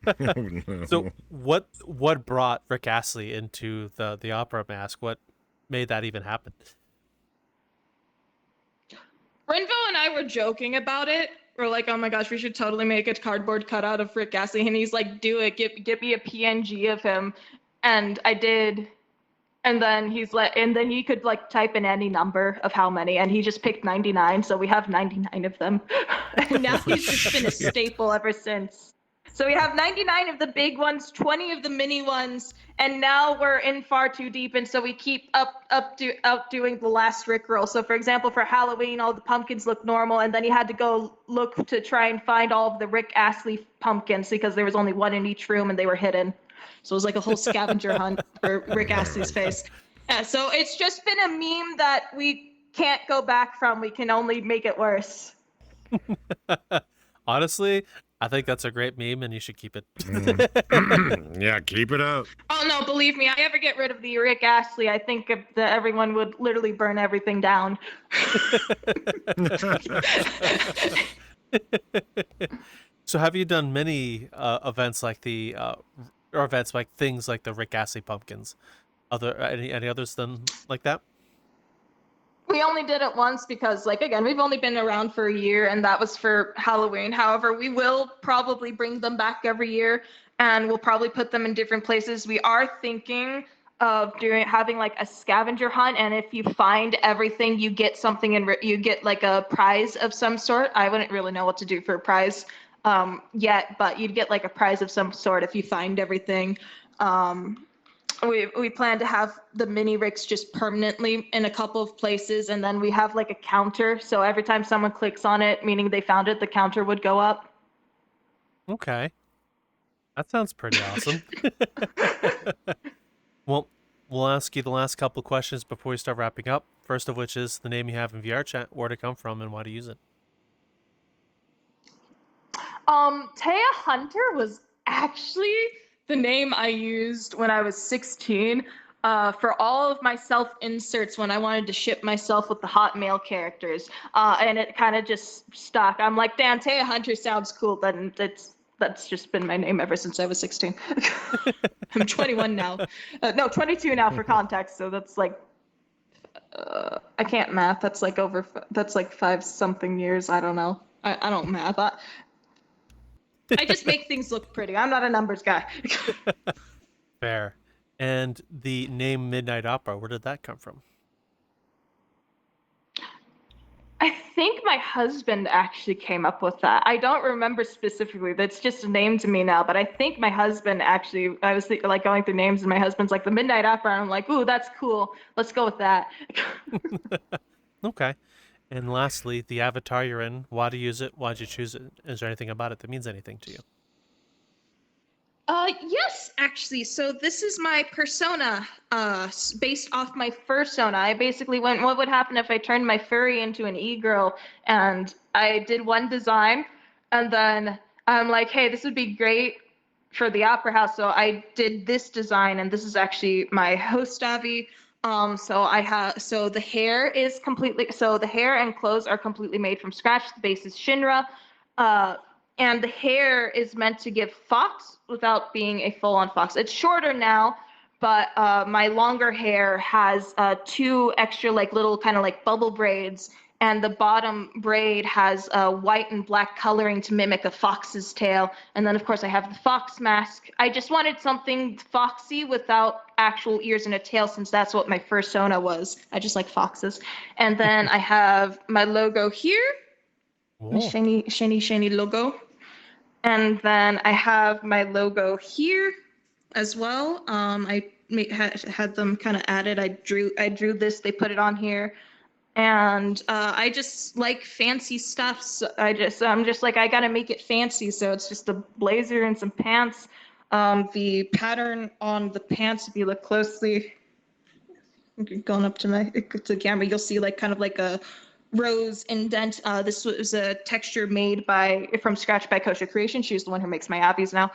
Oh, no. So what brought Rick Astley into the opera mask? What made that even happen? Renville and I were joking about it. We're like, oh my gosh, we should totally make a cardboard cutout of Rick Astley. And he's like, do it. Get me a PNG of him. And I did. And then then he could like type in any number of how many, and he just picked 99. So we have 99 of them. And now he's just been a staple ever since. So we have 99 of the big ones, 20 of the mini ones, and now we're in far too deep, and so we keep outdoing the last Rickroll. So for example, for Halloween, all the pumpkins look normal, and then he had to go look to try and find all of the Rick Astley pumpkins because there was only one in each room and they were hidden. So it was like a whole scavenger hunt for Rick Astley's face. Yeah, so it's just been a meme that we can't go back from. We can only make it worse. Honestly, I think that's a great meme, and you should keep it. Yeah, keep it up. Oh no, believe me, I ever get rid of the Rick Astley, I think that everyone would literally burn everything down. So have you done many events like or events like things like the Rick Astley pumpkins? Any others than like that? We only did it once because, like, again, we've only been around for a year, and that was for Halloween. However, we will probably bring them back every year, and we'll probably put them in different places. We are thinking of having like a scavenger hunt, and if you find everything, you get something, you get like a prize of some sort. I wouldn't really know what to do for a prize yet, but you'd get like a prize of some sort if you find everything. We plan to have the mini Ricks just permanently in a couple of places, and then we have like a counter. So every time someone clicks on it, meaning they found it, the counter would go up. Okay. That sounds pretty awesome. Well, we'll ask you the last couple of questions before we start wrapping up. First of which is the name you have in Vrchat, where to come from, and why to use it. Taia Hunter was actually the name I used when I was 16 for all of my self-inserts when I wanted to ship myself with the hot male characters. And it kind of just stuck. I'm like, damn, Taia Hunter sounds cool. Then that's just been my name ever since I was 16. I'm 21 now. No, 22 now for context. So that's like, I can't math. That's like 5-something years. I don't know. I don't math. I just make things look pretty. I'm not a numbers guy. Fair. And the name Midnight Opera, where did that come from? I think my husband actually came up with that. I don't remember specifically. That's just a name to me now. But I think my husband actually. I was like going through names, and my husband's like the Midnight Opera. And I'm like, ooh, that's cool. Let's go with that. Okay. And lastly, the avatar you're in. Why do you use it? Why did you choose it? Is there anything about it that means anything to you? Yes, actually. So this is my persona, based off my fursona. I basically went, what would happen if I turned my furry into an e-girl? And I did one design, and then I'm like, hey, this would be great for the opera house. So I did this design, and this is actually my host avi. So the hair is completely, so the hair and clothes are completely made from scratch. The base is Shinra. Uh, and the hair is meant to give fox without being a full-on fox. It's shorter now, but my longer hair has two extra like little kind of like bubble braids, and the bottom braid has white and black coloring to mimic a fox's tail. And then of course I have the fox mask. I just wanted something foxy without actual ears and a tail, since that's what my fursona was. I just like foxes. And then I have my logo here. My Oh, shiny logo. And then I have my logo here as well. Had them kind of added. I drew this. They put it on here, and I just like fancy stuff. So I'm just like, I gotta make it fancy. So it's just a blazer and some pants. The pattern on the pants, if you look closely, going up to the camera, you'll see like kind of like a rose indent. This was a texture made from scratch by Kosha Creation. She's the one who makes my avies now,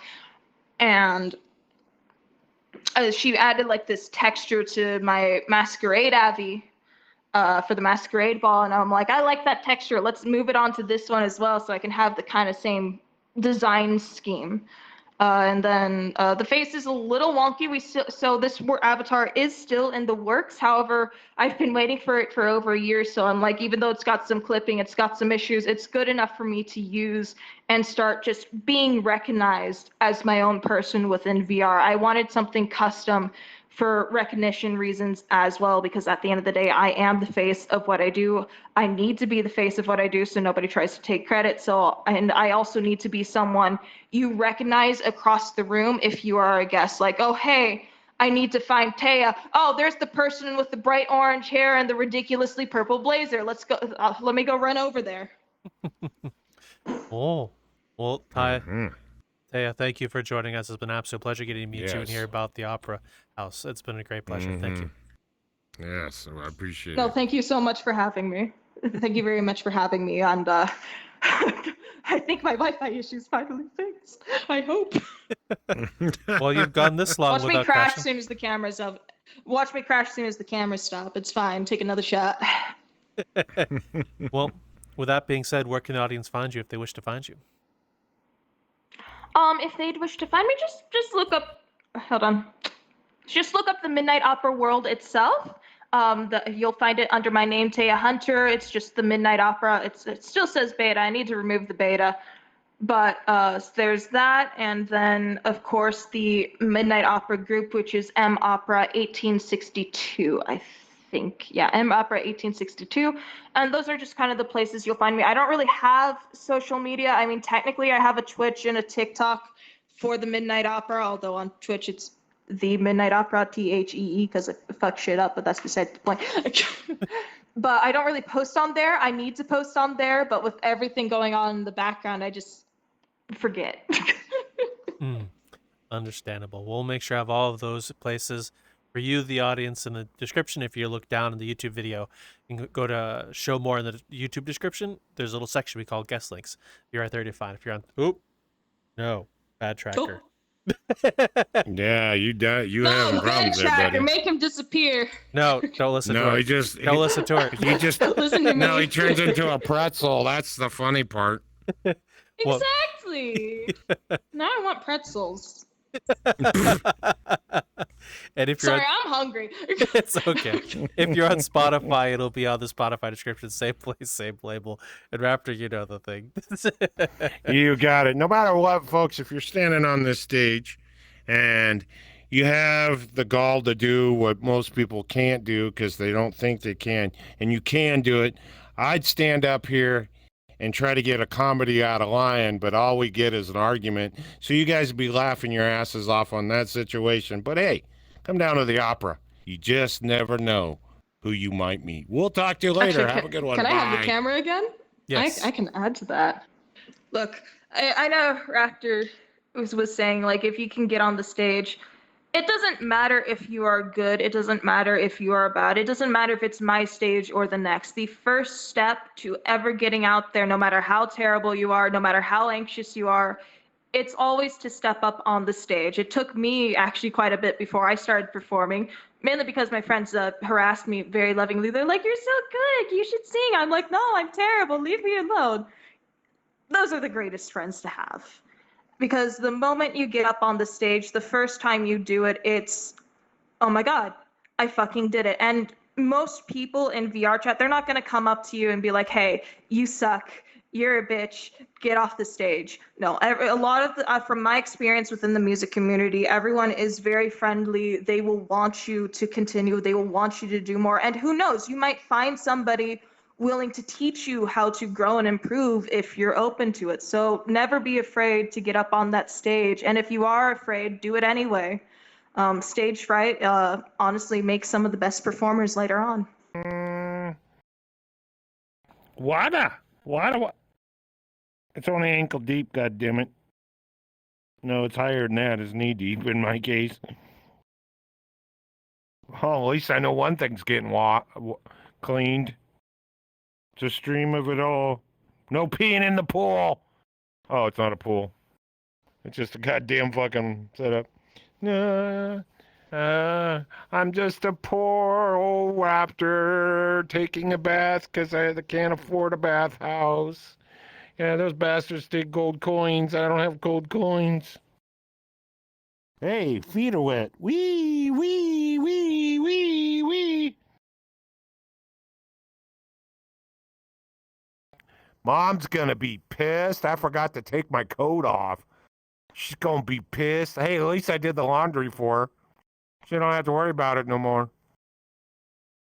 and she added like this texture to my masquerade avi for the masquerade ball, and I'm like, I like that texture. Let's move it on to this one as well, so I can have the kind of same design scheme. And then the face is a little wonky. So this avatar is still in the works. However, I've been waiting for it for over a year. So I'm like, even though it's got some clipping, it's got some issues, it's good enough for me to use and start just being recognized as my own person within VR. I wanted something custom for recognition reasons as well, because at the end of the day, I am the face of what I do. I need to be the face of what I do so nobody tries to take credit. And I also need to be someone you recognize across the room if you are a guest. Like, oh, hey, I need to find Taia. Oh, there's the person with the bright orange hair and the ridiculously purple blazer. Let's go. Let me go run over there. oh. Well, Taia, Mhm. Taia, thank you for joining us. It's been an absolute pleasure getting to meet you and Yes. hear about the Opera House. It's been a great pleasure. Thank you. Yes, I appreciate No, it. thank you so much for having me. Thank you very much for having me. And I think my Wi-Fi issue's finally fixed. I hope. Well, you've gone this long Watch me without crash as crashing. soon as the cameras up. Watch me crash as soon as the cameras stop. It's fine. Take another shot. Well, with that being said, where can the audience find you if they wish to find you? If they'd wish to find me, just look up. Hold on. Just look up the Midnight Opera World itself. You'll find it under my name, Taia Hunter. It's just the Midnight Opera. It still says beta. I need to remove the beta. But there's that, and then of course the Midnight Opera group, which is M Opera 1862, I think. Yeah, M Opera 1862, and those are just kind of the places you'll find me. I don't really have social media. I mean, technically, I have a Twitch and a TikTok for the Midnight Opera, although on Twitch it's the Midnight Opera THEE because I fuck shit up, but that's beside the point. But I don't really post on there. I need to post on there, but with everything going on in the background, I just forget. Understandable. We'll make sure I have all of those places for you, the audience, in the description. If you look down in the YouTube video, you can go to show more in the YouTube description. There's a little section we call guest links. You're right there to find. If you're on, no, bad tracker. Yeah, you No, having bad problems there, tracker, buddy. make him disappear. No, don't listen to No, it. he just Don't listen to it. he just Listen to me. no, he turns into a pretzel. That's the funny part. Well- Exactly. Now I want pretzels. And if you're Sorry, I'm hungry. it's okay. If you're on Spotify, it'll be on the Spotify description. Same place, same label. And Raptor, you know the thing. You got it. No matter what, folks, if you're standing on this stage and you have the gall to do what most people can't do because they don't think they can, and you can do it, I'd stand up here and try to get a comedy out of Lion, but all we get is an argument. So you guys would be laughing your asses off on that situation. But hey, come down to the opera. You just never know who you might meet. We'll talk to you later. Actually, Have a good one. can I have Bye. the camera again? Yes. I can add to that. Look, I know Raptor was saying, like, if you can get on the stage, it doesn't matter if you are good, it doesn't matter if you are bad, it doesn't matter if it's my stage or the next. The first step to ever getting out there, no matter how terrible you are, no matter how anxious you are, it's always to step up on the stage. It took me actually quite a bit before I started performing, mainly because my friends harassed me very lovingly. They're like, "You're so good, you should sing." I'm like, "No, I'm terrible, leave me alone." Those are the greatest friends to have. Because the moment you get up on the stage, the first time you do it, it's, oh my God, I fucking did it. And most people in Vrchat, they're not going to come up to you and be like, "Hey, you suck, you're a bitch, get off the stage." No, a lot of from my experience within the music community, everyone is very friendly. They will want you to continue. They will want you to do more. And who knows, you might find somebody willing to teach you how to grow and improve if you're open to it. So never be afraid to get up on that stage. And if you are afraid, do it anyway. Stage fright honestly makes some of the best performers later on. Water. It's only ankle deep, goddammit. No, it's higher than that. It's knee deep in my case. Oh, at least I know one thing's getting cleaned. It's a stream of it all. No peeing in the pool. Oh, it's not a pool. It's just a goddamn fucking setup. I'm just a poor old raptor taking a bath because I can't afford a bathhouse. Yeah, those bastards take gold coins. I don't have gold coins. Hey, feet are wet. Wee, wee, wee, wee, wee. Mom's gonna be pissed. I forgot to take my coat off. She's gonna be pissed. Hey, at least I did the laundry for her. She don't have to worry about it no more.